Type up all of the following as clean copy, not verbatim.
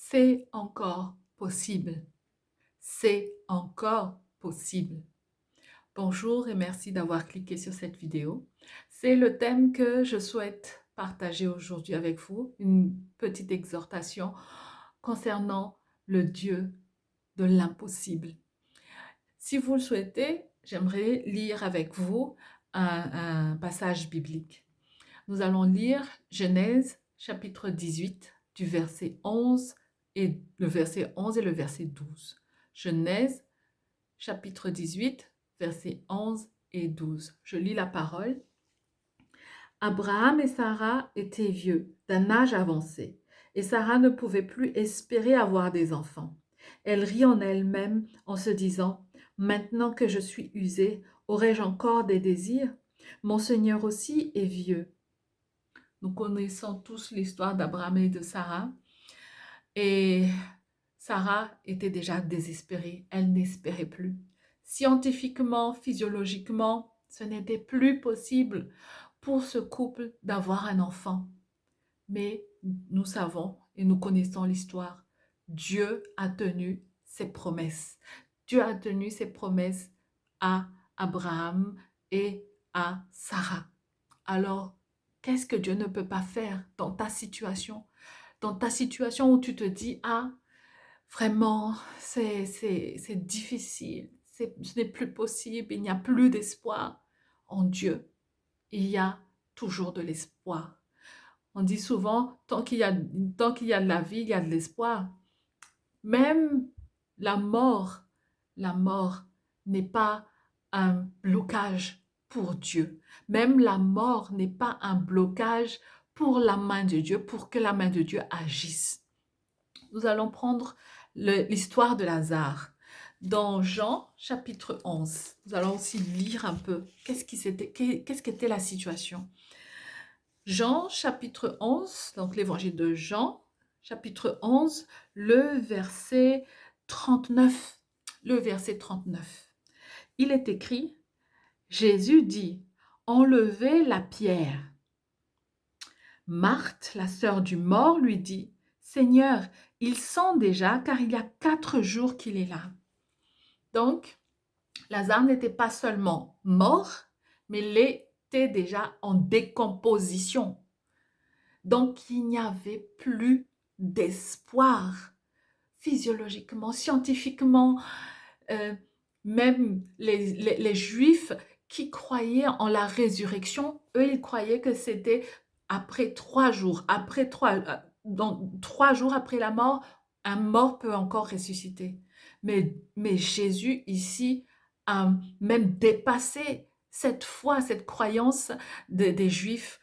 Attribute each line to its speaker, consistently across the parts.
Speaker 1: C'est encore possible. C'est encore possible. Bonjour et merci d'avoir cliqué sur cette vidéo. C'est le thème que je souhaite partager aujourd'hui avec vous, une petite exhortation concernant le Dieu de l'impossible. Si vous le souhaitez, j'aimerais lire avec vous un passage biblique. Nous allons lire Genèse chapitre 18 du verset 11 et le verset 11 et le verset 12. Genèse chapitre 18 verset 11 et 12. Je lis la parole. Abraham et Sarah étaient vieux, d'un âge avancé, et Sarah ne pouvait plus espérer avoir des enfants. Elle rit en elle-même en se disant, maintenant que je suis usée, aurai-je encore des désirs? Mon Seigneur aussi est vieux. Nous connaissons tous l'histoire d'Abraham et de Sarah. Et Sarah était déjà désespérée. Elle n'espérait plus. Scientifiquement, physiologiquement, ce n'était plus possible pour ce couple d'avoir un enfant. Mais nous savons et nous connaissons l'histoire. Dieu a tenu ses promesses. Dieu a tenu ses promesses à Abraham et à Sarah. Alors, qu'est-ce que Dieu ne peut pas faire dans ta situation? Dans ta situation où tu te dis, ah, vraiment, c'est difficile, ce n'est plus possible, il n'y a plus d'espoir. En Dieu, il y a toujours de l'espoir. On dit souvent, tant qu'il y a de la vie, il y a de l'espoir. Même la mort, la mort n'est pas un blocage pour Dieu. Même la mort n'est pas un blocage pour la main de Dieu, pour que la main de Dieu agisse. Nous allons prendre l'histoire de Lazare. Dans Jean chapitre 11, nous allons aussi lire un peu qu'est-ce qu'était la situation. Jean chapitre 11, donc l'évangile de Jean, chapitre 11, le verset 39. Le verset 39. Il est écrit, Jésus dit, enlevez la pierre. Marthe, la sœur du mort, lui dit, Seigneur, il sent déjà car il y a 4 jours qu'il est là. Donc, Lazare n'était pas seulement mort, mais il était déjà en décomposition. Donc, il n'y avait plus d'espoir physiologiquement, scientifiquement. Euh, Même les Juifs qui croyaient en la résurrection, eux, ils croyaient que c'était après 3 jours, donc 3 jours après la mort, un mort peut encore ressusciter. Mais Jésus, ici, a même dépassé cette foi, cette croyance des Juifs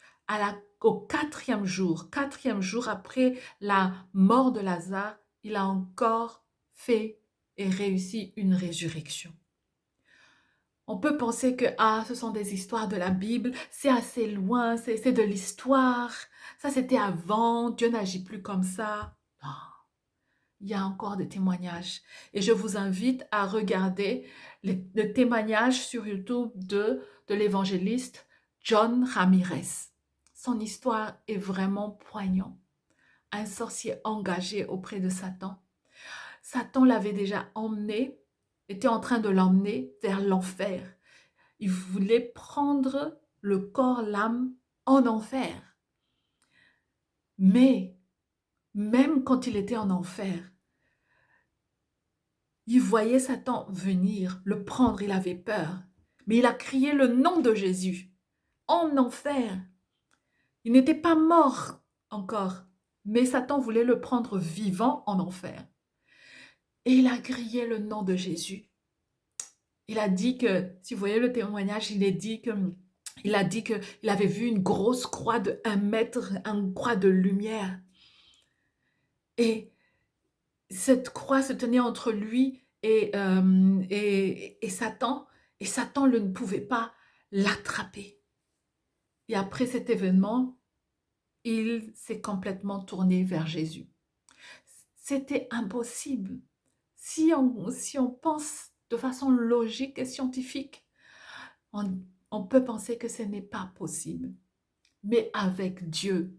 Speaker 1: au 4e jour après la mort de Lazare, il a encore fait et réussi une résurrection. On peut penser que ce sont des histoires de la Bible, c'est assez loin, c'est de l'histoire, ça c'était avant, Dieu n'agit plus comme ça. Non, il y a encore des témoignages. Et je vous invite à regarder le témoignage sur YouTube de l'évangéliste John Ramirez. Son histoire est vraiment poignante. Un sorcier engagé auprès de Satan. Satan l'avait déjà emmené, était en train de l'emmener vers l'enfer. Il voulait prendre le corps, l'âme en enfer. Mais même quand il était en enfer, il voyait Satan venir, le prendre, il avait peur. Mais il a crié le nom de Jésus en enfer. Il n'était pas mort encore, mais Satan voulait le prendre vivant en enfer. Et il a crié le nom de Jésus. Il a dit que, si vous voyez le témoignage, il a dit qu'il avait vu une grosse croix de 1 mètre, une croix de lumière. Et cette croix se tenait entre lui et Satan. Et Satan ne pouvait pas l'attraper. Et après cet événement, il s'est complètement tourné vers Jésus. C'était impossible. Si on pense de façon logique et scientifique, on peut penser que ce n'est pas possible. Mais avec Dieu,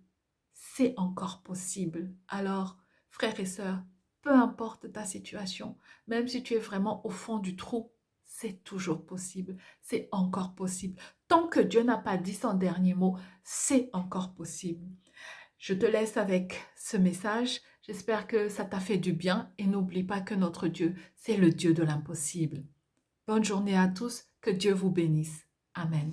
Speaker 1: c'est encore possible. Alors, Frères et sœurs, peu importe ta situation, même si tu es vraiment au fond du trou, c'est toujours possible, c'est encore possible. Tant que Dieu n'a pas dit son dernier mot, c'est encore possible. Je te laisse avec ce message. J'espère que ça t'a fait du bien et n'oublie pas que notre Dieu, c'est le Dieu de l'impossible. Bonne journée à tous, que Dieu vous bénisse. Amen.